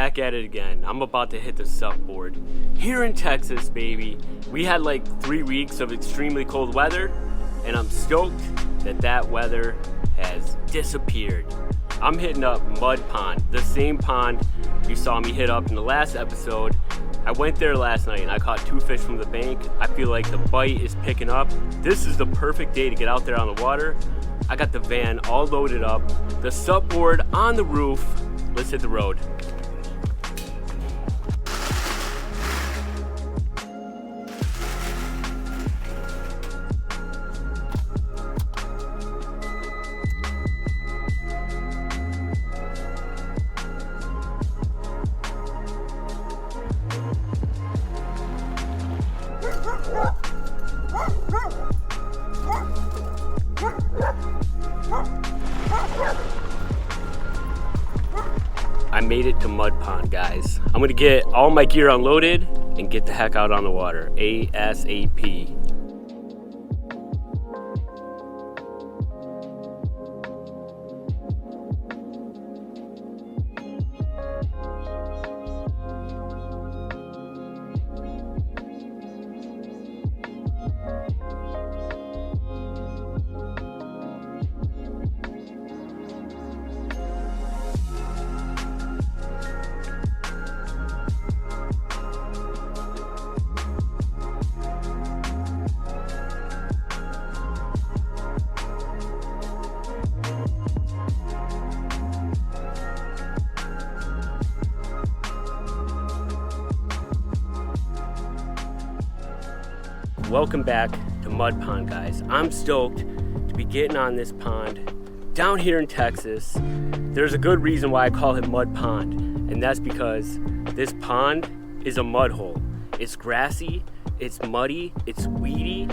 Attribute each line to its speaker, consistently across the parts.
Speaker 1: back at it again. I'm about to hit the SUP board. Here in Texas, baby, we had like 3 weeks of extremely cold weather, and I'm stoked that that weather has disappeared. I'm hitting up Mud Pond, the same pond you saw me hit up in the last episode. I went there last night and I caught 2 fish from the bank. I feel like the bite is picking up. This is the perfect day to get out there on the water. I got the van all loaded up, the SUP board on the roof. Let's hit the road. I made it to Mud Pond, guys. I'm gonna get all my gear unloaded and get the heck out on the water ASAP. Welcome back to Mud Pond, guys. I'm stoked to be getting on this pond down here in Texas. There's a good reason why I call it Mud Pond, and that's because this pond is a mud hole. It's grassy, it's muddy, it's weedy,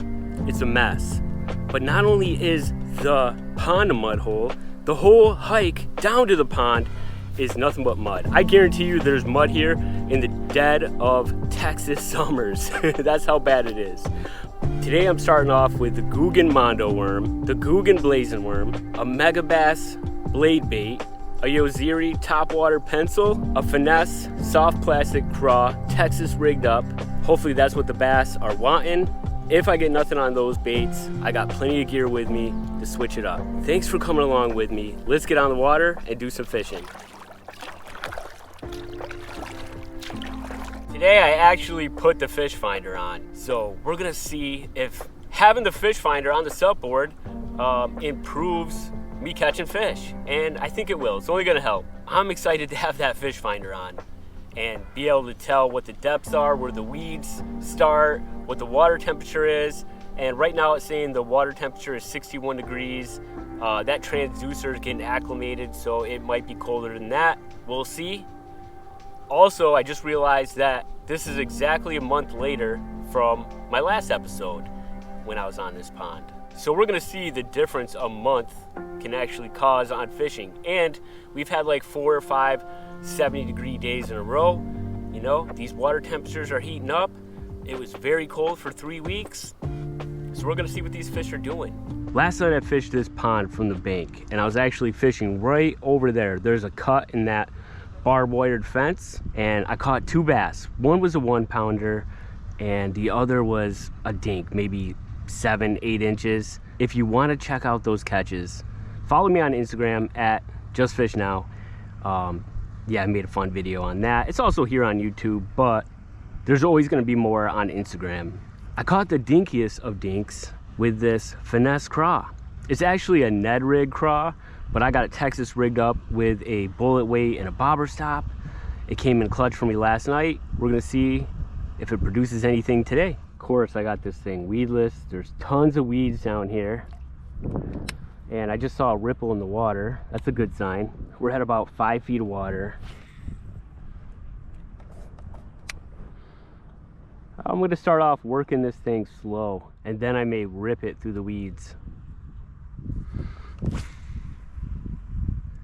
Speaker 1: it's a mess. But not only is the pond a mud hole, the whole hike down to the pond is nothing but mud. I guarantee you there's mud here in the dead of Texas summers. That's how bad it is. Today I'm starting off with the Guggen Mondo worm, the Guggen blazing worm, a Megabass blade bait, a Yoziri topwater pencil, a finesse soft plastic craw, Texas rigged up. Hopefully that's what the bass are wanting. If I get nothing on those baits, I got plenty of gear with me to switch it up. Thanks for coming along with me. Let's get on the water and do some fishing. Today I actually put the fish finder on, so we're gonna see if having the fish finder on the SUP board improves me catching fish, and I think it will. It's only gonna help. I'm excited to have that fish finder on and be able to tell what the depths are, where the weeds start, what the water temperature is, and right now it's saying the water temperature is 61 degrees. That transducer is getting acclimated, so it might be colder than that. We'll see. Also, I just realized that this is exactly a month later from my last episode when I was on this pond. So we're gonna see the difference a month can actually cause on fishing. And we've had like 4 or 5 70-degree days in a row. You know, these water temperatures are heating up. It was very cold for 3 weeks. So we're gonna see what these fish are doing. Last night I fished this pond from the bank, and I was actually fishing right over there. There's a cut in that barbed wired fence, and I caught 2 bass. One was a 1-pounder and the other was a dink, maybe 7-8 inches. If you want to check out those catches, follow me on Instagram at justfishnow. Yeah, I made a fun video on that. It's also here on YouTube, but there's always going to be more on Instagram. I caught the dinkiest of dinks with this finesse craw. It's actually a Ned rig craw, but I got it Texas rigged up with a bullet weight and a bobber stop. It came in clutch for me last night. We're gonna see if it produces anything today. Of course, I got this thing weedless. There's tons of weeds down here. And I just saw a ripple in the water. That's a good sign. We're at about 5 feet of water. I'm gonna start off working this thing slow, and then I may rip it through the weeds.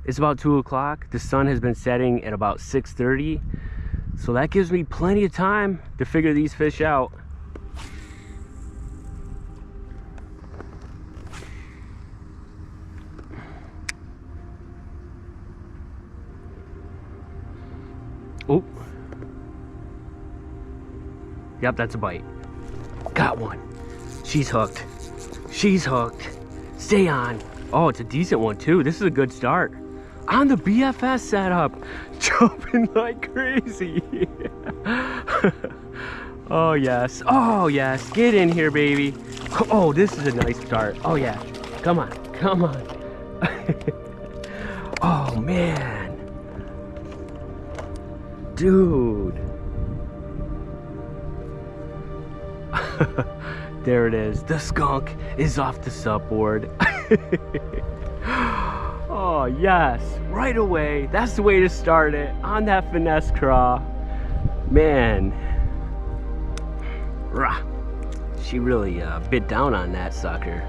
Speaker 1: It's about 2 o'clock. The sun has been setting at about 6:30. So that gives me plenty of time to figure these fish out. Oh. Yep, that's a bite. Got one. She's hooked. She's hooked. Stay on. Oh, it's a decent one too. This is a good start. On the BFS setup. Jumping like crazy. Oh yes. Oh yes. Get in here, baby. Oh, this is a nice start. Oh yeah. Come on. Come on. Oh man. Dude. There it is. The skunk is off the SUP board. Oh yes, right away. That's the way to start it, on that finesse craw. Man, rah. She really bit down on that sucker.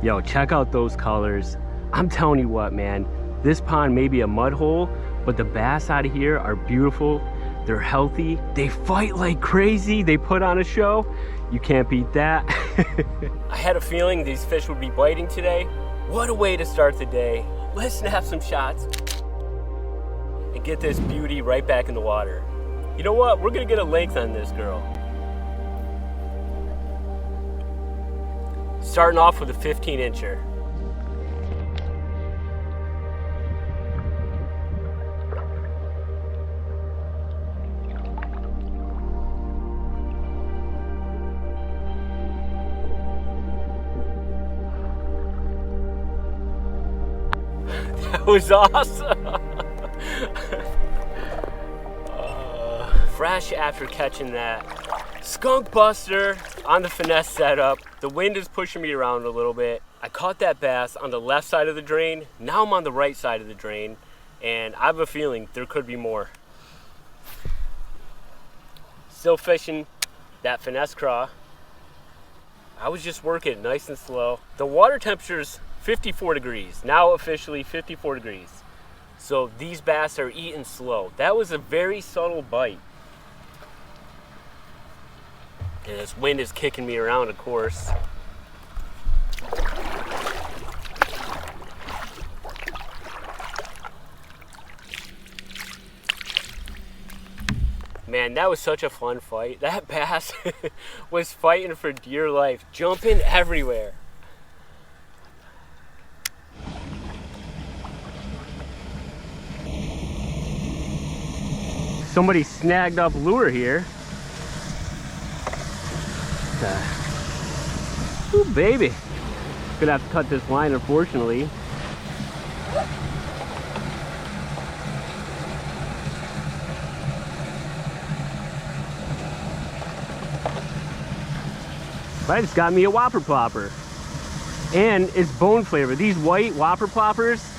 Speaker 1: Yo, check out those colors. I'm telling you what, man, this pond may be a mud hole, but the bass out of here are beautiful. They're healthy. They fight like crazy. They put on a show. You can't beat that. I had a feeling these fish would be biting today. What a way to start the day. Let's snap some shots and get this beauty right back in the water. You know what? We're gonna get a length on this girl. Starting off with a 15-incher. That was awesome. Fresh after catching that skunk buster on the finesse setup. The wind is pushing me around a little bit. I caught that bass on the left side of the drain. Now I'm on the right side of the drain, and I have a feeling there could be more. Still fishing that finesse craw. I was just working nice and slow. The water temperature's 54 degrees, now officially 54 degrees. So these bass are eating slow. That was a very subtle bite. And this wind is kicking me around, of course. Man, that was such a fun fight. That bass was fighting for dear life, jumping everywhere. Somebody snagged up lure here. Ooh, baby. Gonna have to cut this line, unfortunately. But I just got me a Whopper Plopper. And it's bone flavor. These white Whopper Ploppers,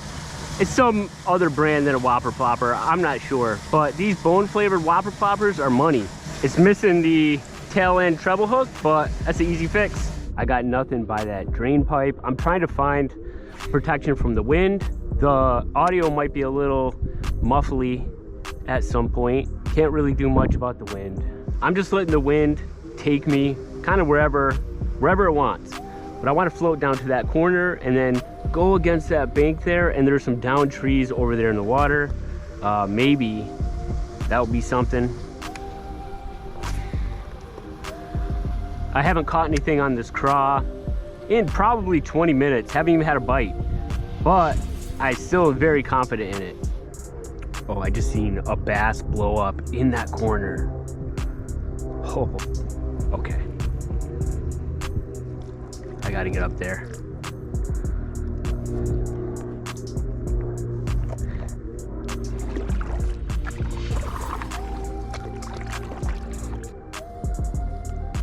Speaker 1: it's some other brand than a Whopper Plopper, I'm not sure. But these bone flavored Whopper Ploppers are money. It's missing the tail end treble hook, but that's an easy fix. I got nothing by that drain pipe. I'm trying to find protection from the wind. The audio might be a little muffly at some point. Can't really do much about the wind. I'm just letting the wind take me kind of wherever it wants. But I want to float down to that corner and then go against that bank there, and there's some down trees over there in the water. Maybe that would be something. I haven't caught anything on this craw in probably 20 minutes. Haven't even had a bite, but I still am very confident in it. Oh, I just seen a bass blow up in that corner. Oh, okay. I gotta get up there.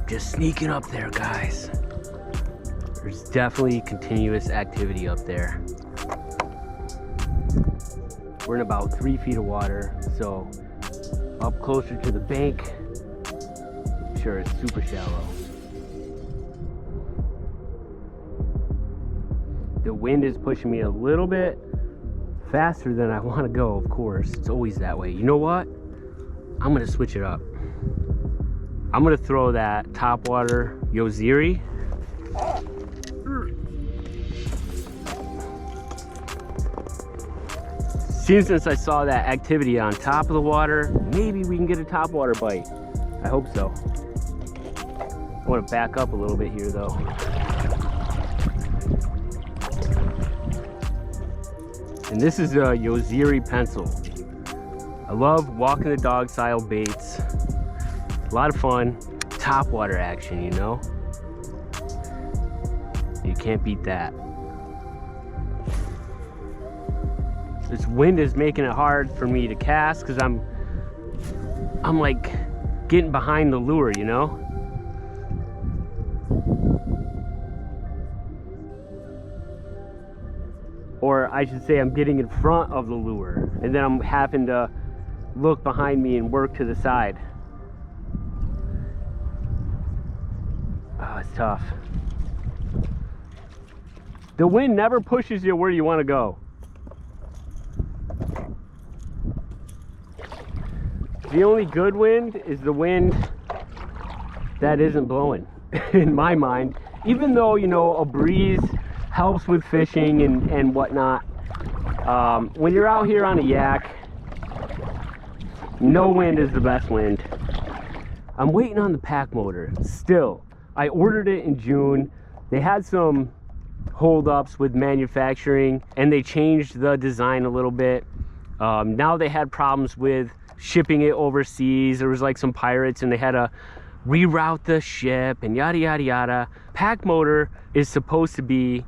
Speaker 1: Just sneaking up there, guys. There's definitely continuous activity up there. We're in about 3 feet of water, so up closer to the bank, I'm sure it's super shallow. The wind is pushing me a little bit faster than I want to go, of course. It's always that way. You know what? I'm gonna switch it up. I'm gonna throw that topwater Yoziri. Since I saw that activity on top of the water, maybe we can get a topwater bite. I hope so. I want to back up a little bit here though. And this is a Yoziri pencil. I love walking the dog style baits. A lot of fun. Topwater action, you know? You can't beat that. This wind is making it hard for me to cast because I'm like getting behind the lure, you know? Or I should say I'm getting in front of the lure and then I'm having to look behind me and work to the side. Oh, it's tough. The wind never pushes you where you want to go. The only good wind is the wind that isn't blowing, in my mind. Even though, you know, a breeze helps with fishing and whatnot. When you're out here on a yak, no wind is the best wind. I'm waiting on the pack motor still. I ordered it in June. They had some holdups with manufacturing and they changed the design a little bit. Now they had problems with shipping it overseas. There was like some pirates and they had to reroute the ship and yada yada yada. Pack motor is supposed to be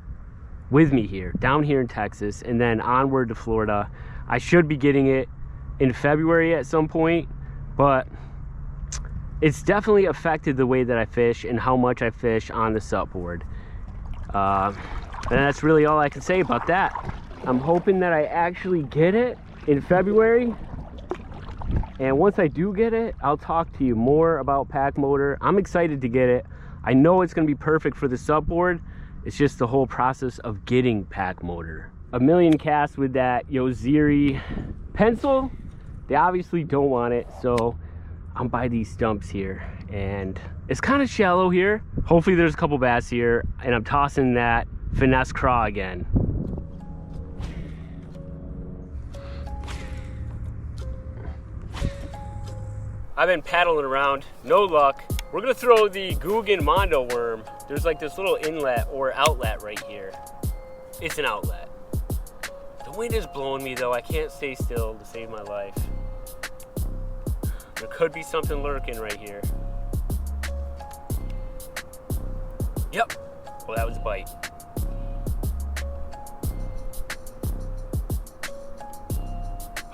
Speaker 1: with me here, down here in Texas, and then onward to Florida. I should be getting it in February at some point, but it's definitely affected the way that I fish and how much I fish on the SUP board. And that's really all I can say about that. I'm hoping that I actually get it in February. And once I do get it, I'll talk to you more about pack motor. I'm excited to get it. I know it's going to be perfect for the SUP board. It's just the whole process of getting pack motor. A million casts with that Yoziri pencil. They obviously don't want it, so I'm by these stumps here. And it's kind of shallow here. Hopefully there's a couple bass here. And I'm tossing that finesse craw again. I've been paddling around, no luck. We're gonna throw the Guggen Mondo worm. There's like this little inlet or outlet right here. It's an outlet. The wind is blowing me though. I can't stay still to save my life. There could be something lurking right here. Yep, well that was a bite.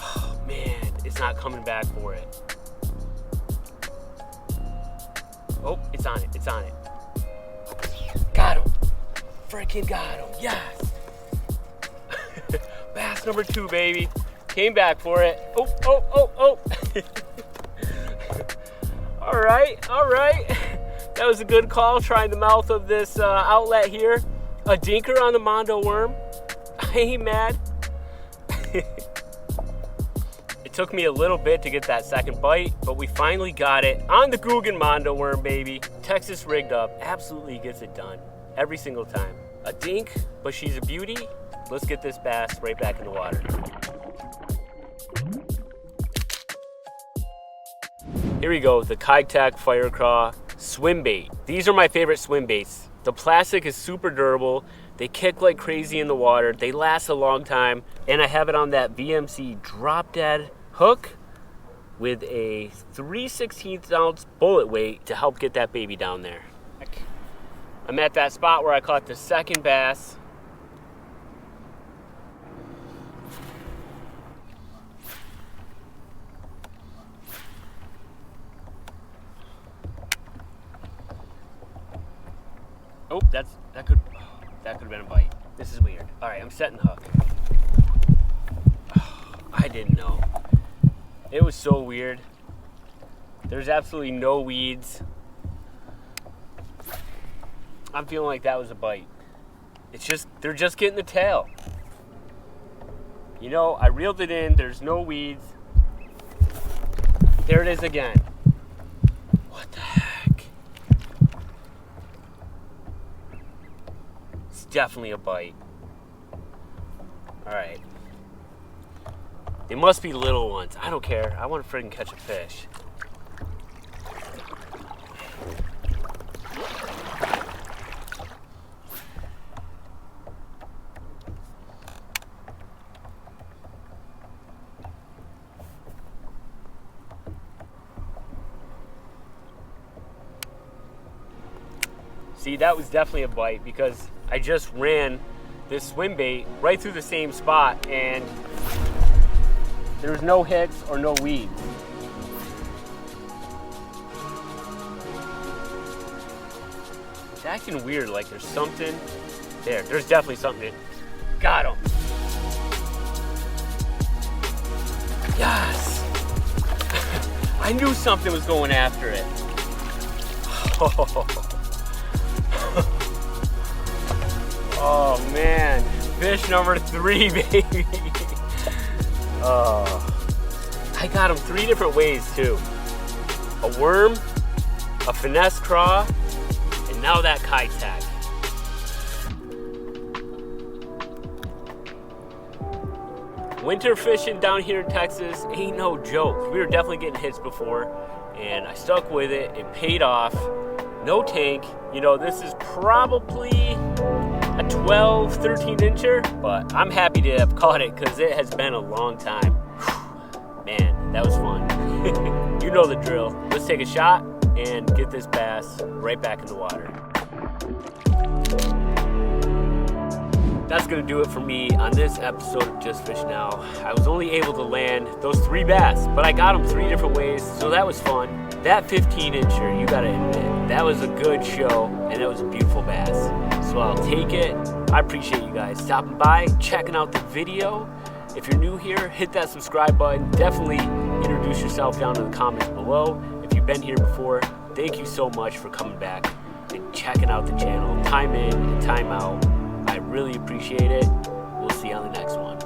Speaker 1: Oh man, it's not coming back for it. Oh, it's on it, it's on it. Got him. Freaking got him, yes. Bass number 2, baby. Came back for it. Oh, oh, oh, oh. All right. That was a good call, trying the mouth of this outlet here. A dinker on the Mondo worm. I ain't mad. It took me a little bit to get that second bite, but we finally got it on the Guggen Mondo worm, baby. Texas rigged up, absolutely gets it done every single time. A dink, but she's a beauty. Let's get this bass right back in the water. Here we go, the Keitech Fire Craw swim bait. These are my favorite swim baits. The plastic is super durable. They kick like crazy in the water. They last a long time. And I have it on that VMC drop dead hook with a 3/16 ounce bullet weight to help get that baby down there. I'm at that spot where I caught the second bass. Oh, that could have been a bite. This is weird. All right, I'm setting the hook. Oh, I didn't know. It was so weird. There's absolutely no weeds. I'm feeling like that was a bite. It's just, they're just getting the tail. You know, I reeled it in. There's no weeds. There it is again. What the heck? It's definitely a bite. All right. They must be little ones. I don't care. I want to friggin' catch a fish. See, that was definitely a bite because I just ran this swim bait right through the same spot and there was no hits or no weeds. It's acting weird, like there's something there. There's definitely something. Got him. Yes. I knew something was going after it. Oh man, fish number 3, baby. I got him 3 different ways too. A worm, a finesse craw, and now that Kitech. Winter fishing down here in Texas ain't no joke. We were definitely getting hits before, and I stuck with it. It paid off. No tank. You know, this is probably a 12, 13 incher, but I'm happy to have caught it because it has been a long time. Man, that was fun. You know the drill. Let's take a shot and get this bass right back in the water. That's gonna do it for me on this episode of Just Fish Now. I was only able to land those 3 bass, but I got them 3 different ways, so that was fun. That 15 incher, you gotta admit, that was a good show, and it was a beautiful bass. So I'll take it. I appreciate you guys stopping by, checking out the video. If you're new here, hit that subscribe button. Definitely introduce yourself down in the comments below. If you've been here before, thank you so much for coming back and checking out the channel. Time in and time out. I really appreciate it. We'll see you on the next one.